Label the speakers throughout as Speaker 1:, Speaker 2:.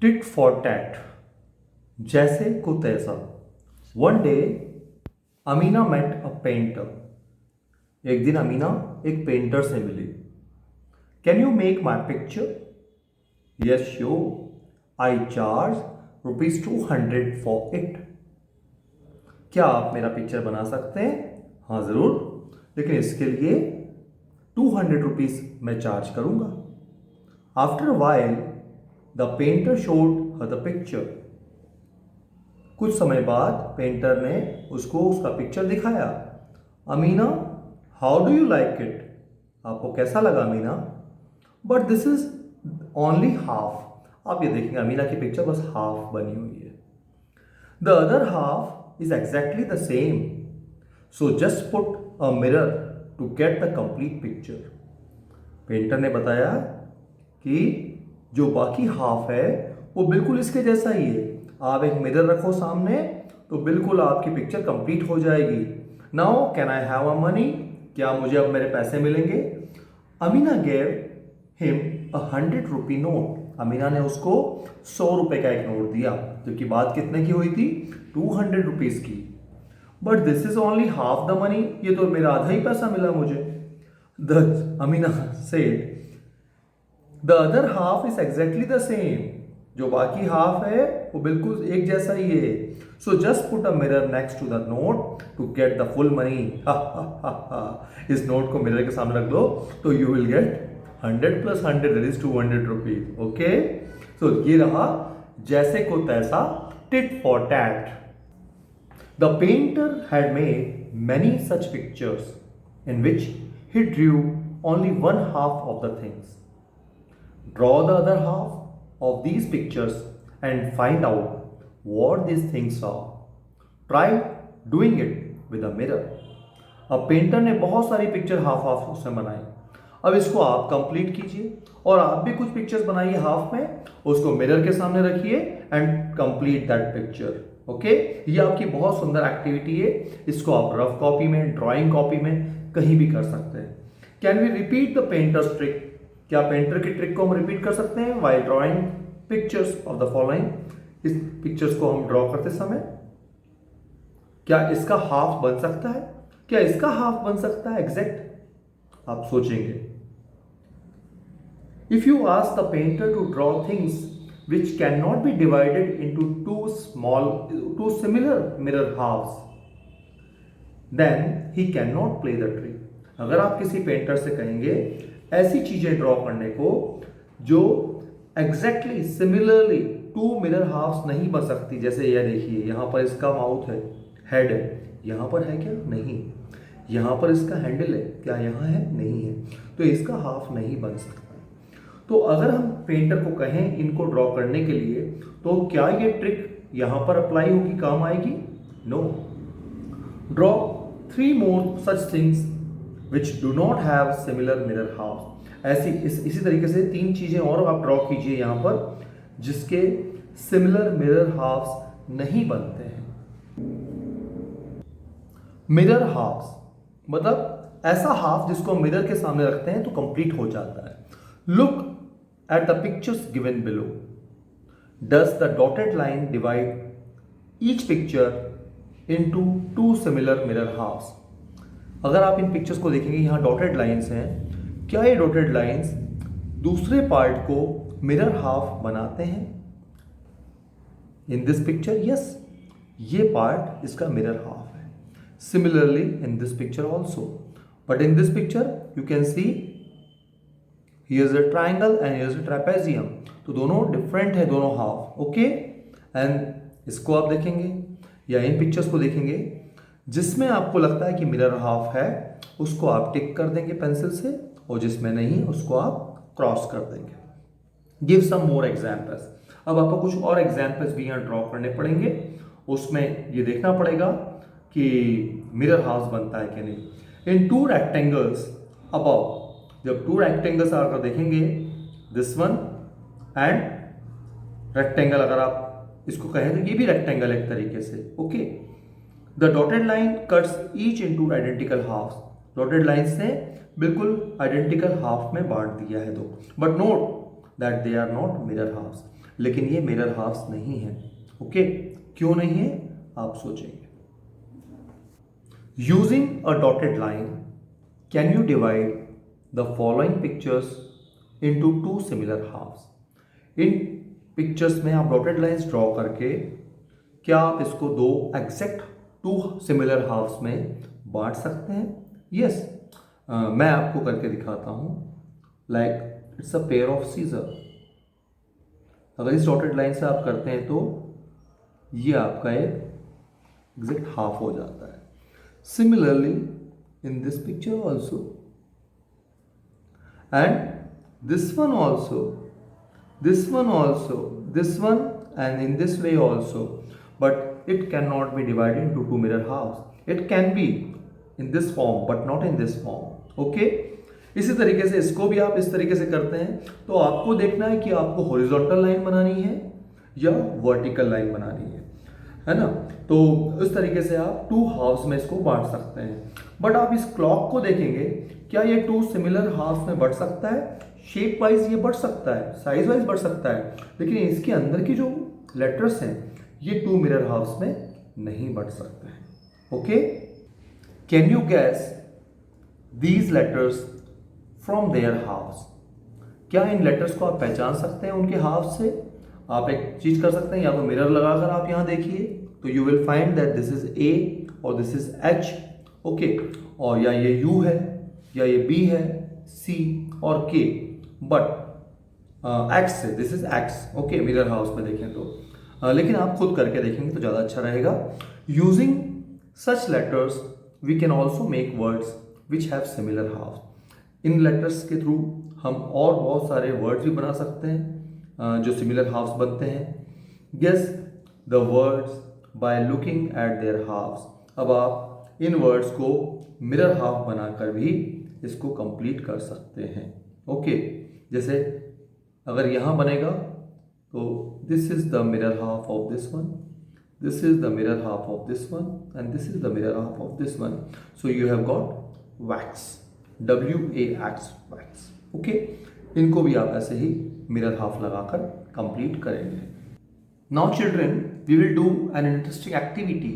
Speaker 1: Tit for TET, जैसे को तैसा। One day Amina met a painter. एक दिन अमीना एक पेंटर से मिली। Can you make my picture? Yes sure, I charge ₹200 for it. क्या आप मेरा पिक्चर बना सकते हैं? हाँ ज़रूर, लेकिन इसके लिए ₹200 मैं चार्ज करूंगा। After while the painter showed her the picture. कुछ समय बाद पेंटर ने उसको उसका पिक्चर दिखाया। Amina, how do you like it? आपको कैसा लगा Amina? But this is only half. आप ये देखेंगे अमीना की पिक्चर बस हाफ बनी हुई है। The other half is exactly the same, so just put a mirror to get the complete picture. Painter ने बताया कि जो बाकी हाफ है वो बिल्कुल इसके जैसा ही है। आप एक मिरर रखो सामने तो बिल्कुल आपकी पिक्चर कंप्लीट हो जाएगी। Now can I have a money? क्या मुझे अब मेरे पैसे मिलेंगे? Amina gave him ₹100 note. Amina ने उसको ₹100 का एक नोट दिया, जो कि बात कितने की हुई थी? ₹200 की। But this is only half the money. ये तो मेरा आधा ही पैसा मिला मुझे। The Amina said the other half is exactly the same. जो बाकी हाफ है वो बिल्कुल एक जैसा ही है। So just put a mirror next to the note to get the full money. इस नोट को मिरर के सामने रख दो तो you will get 100 + 100 that is ₹200। Okay, so ये रहा जैसे को तैसा, tit for tat. The painter had made many such pictures in which he drew only one half of the things. Draw the other half of these pictures and find out what these things are. Try doing it with a mirror. अब painter ने बहुत सारी picture half half उसमें बनाई। अब इसको आप complete कीजिए और आप भी कुछ पिक्चर्स बनाइए हाफ में, उसको मिरर के सामने रखिए and complete that picture. Okay, ये आपकी बहुत सुंदर एक्टिविटी है। इसको आप रफ कॉपी में, ड्राइंग कॉपी में कहीं भी कर सकते हैं। Can we repeat the painter's trick? क्या पेंटर की ट्रिक को हम रिपीट कर सकते हैं while drawing pictures of the following? इस पिक्चर्स को हम ड्रॉ करते समय क्या इसका हाफ बन सकता है? क्या इसका हाफ बन सकता है एग्जैक्ट? आप सोचेंगे। If you ask the painter to draw things which cannot be divided into two similar mirror halves, then he cannot play the trick. अगर आप किसी पेंटर से कहेंगे ऐसी चीजें ड्रॉ करने को जो exactly similarly to mirror halves नहीं बन सकती, जैसे यह देखिए यहां पर इसका माउथ है, हेड है, यहां पर है क्या? नहीं। यहां पर इसका हैंडल है, क्या यहां है? नहीं है। तो इसका हाफ नहीं बन सकता। तो अगर हम पेंटर को कहें इनको ड्रॉ करने के लिए, तो क्या ये ट्रिक यहां पर अप्लाई होगी, काम आएगी? No. Draw 3 more such things which do not have similar mirror half. इसी तरीके से 3 चीजें और आप ड्रॉ कीजिए यहां पर जिसके सिमिलर मिरर हाफ्स नहीं बनते हैं। मिरर हाफ्स मतलब ऐसा हाफ जिसको मिरर के सामने रखते हैं तो कंप्लीट हो जाता है। Look at the pictures given below. Does the dotted line divide each picture into two similar mirror halves? अगर आप इन पिक्चर्स को देखेंगे यहाँ डॉटेड लाइंस हैं, क्या ये डॉटेड लाइंस दूसरे पार्ट को मिरर हाफ बनाते हैं? इन दिस पिक्चर यस, ये पार्ट इसका मिरर हाफ है। Similarly in this picture also, but in this picture you can see Here is a triangle and here is a trapezium. तो दोनों different है, दोनों half. Okay, and इसको आप देखेंगे या इन पिक्चर्स को देखेंगे जिसमें आपको लगता है कि मिरर हाफ है उसको आप टिक कर देंगे पेंसिल से, और जिसमें नहीं उसको आप क्रॉस कर देंगे। Give some more examples. अब आपको कुछ और एग्जाम्पल्स भी यहाँ ड्रॉ करने पड़ेंगे। उसमें ये देखना पड़ेगा कि मिरर हाफ बनता है कि नहीं। इन 2 रेक्टेंगल्स अबव, जब 2 रेक्टेंगल्स आकर देखेंगे, दिस वन एंड रेक्टेंगल, अगर आप इसको कहें तो ये भी रेक्टेंगल एक तरीके से। Okay, the dotted line cuts each into identical halves. Dotted line से बिल्कुल आइडेंटिकल हाफ में बांट दिया है दो, but note that they are not mirror halves. लेकिन ये मिरर हाफ्स नहीं है। ओके, क्यों नहीं है आप सोचेंगे। Using a dotted line can you divide the following pictures into two similar halves. इन पिक्चर्स में आप डॉटेड लाइंस ड्रॉ करके क्या आप इसको दो एग्जैक्ट टू सिमिलर हाफ्स में बांट सकते हैं? यस, मैं आपको करके दिखाता हूं। Like it's a pair of scissor. अगर इस डॉटेड लाइन से आप करते हैं तो ये आपका एक एग्जैक्ट हाफ हो जाता है। Similarly in this picture also and this one also, this one also, this one, and in this way also, but it cannot be divided into two mirror halves. It can be in this form but not in this form. Okay, इसी तरीके से इसको भी आप इस तरीके से करते हैं। तो आपको देखना है कि आपको हॉरिजॉन्टल लाइन बनानी है या वर्टिकल लाइन बनानी है ना। तो इस तरीके से आप टू हाफ्स में इसको बांट सकते हैं। बट आप इस क्लॉक को देखेंगे, क्या ये टू सिमिलर हाफ्स में बढ़ सकता है? शेप वाइज ये बढ़ सकता है, साइज वाइज बढ़ सकता है, लेकिन इसके अंदर की जो लेटर्स हैं ये टू मिरर हाफ्स में नहीं बढ़ सकते हैं। Okay, can you guess these letters from their halves? क्या इन लेटर्स को आप पहचान सकते हैं उनके हाफ से? आप एक चीज कर सकते हैं, या तो मिरर लगाकर आप यहां देखिए तो you will find that this is a और दिस इज एच। ओके, और या ये यू है या ये बी है, सी और के, बट एक्स है, this is x. Okay, mirror house में देखें तो लेकिन आप खुद करके देखेंगे तो ज़्यादा अच्छा रहेगा। Using such letters we can also make words which have similar halves. इन लेटर्स के थ्रू हम और बहुत सारे वर्ड्स भी बना सकते हैं जो सिमिलर हाउस बनते हैं। Guess the words by looking at their halves. अब आप इन वर्ड्स को मिरर हाफ बनाकर भी इसको कंप्लीट कर सकते हैं। ओके, जैसे अगर यहाँ बनेगा तो this is the mirror half of this one, this is the mirror half of this one and this is the mirror half of this one. So you have got wax, WAX, wax. Okay, इनको भी आप ऐसे ही mirror half लगाकर complete करेंगे। Now children, we will do an interesting activity,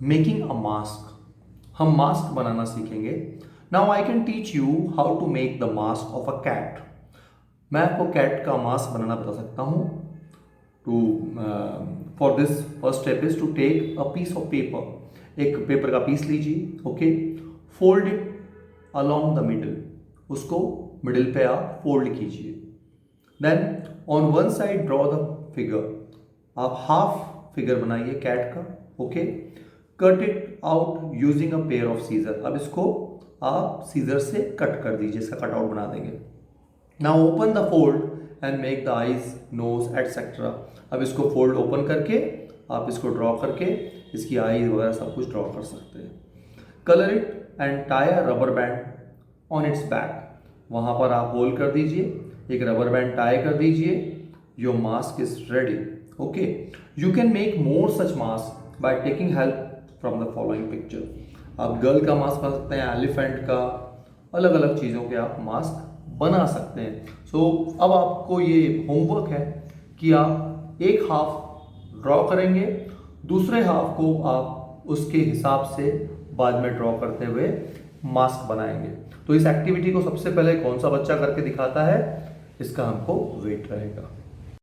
Speaker 1: making a mask. हम mask बनाना सीखेंगे। Now I can teach you how to make the mask of a cat. मैं आपको कैट का मास्क बनाना बता सकता हूँ। To for this first step is to take a piece of paper. एक पेपर का पीस लीजिए। Okay, fold it along the middle, उसको मिडिल पे आप फोल्ड कीजिए। Then on one side draw the figure. आप हाफ फिगर बनाइए cat का। Okay, cut it out using a pair of scissor. अब इसको आप सीजर से कट कर दीजिए, इसका कट आउट बना देंगे। Now open the fold and make the eyes, nose etcetera. अब इसको फोल्ड ओपन करके आप इसको ड्रॉ करके इसकी आईज वगैरह सब कुछ ड्रॉ कर सकते हैं। Colour it and tie a rubber band on it's back. वहाँ पर आप होल कर दीजिए, एक रबर बैंड टाई कर दीजिए। Your mask is ready. Okay, you can make more such mask by taking help from the following picture. आप girl का मास्क बना सकते हैं, एलिफेंट का, अलग अलग चीज़ों के आप मास्क बना सकते हैं। सो अब आपको ये होमवर्क है कि आप एक हाफ ड्रॉ करेंगे, दूसरे हाफ को आप उसके हिसाब से बाद में ड्रॉ करते हुए मास्क बनाएंगे। तो इस एक्टिविटी को सबसे पहले कौन सा बच्चा करके दिखाता है, इसका हमको वेट रहेगा।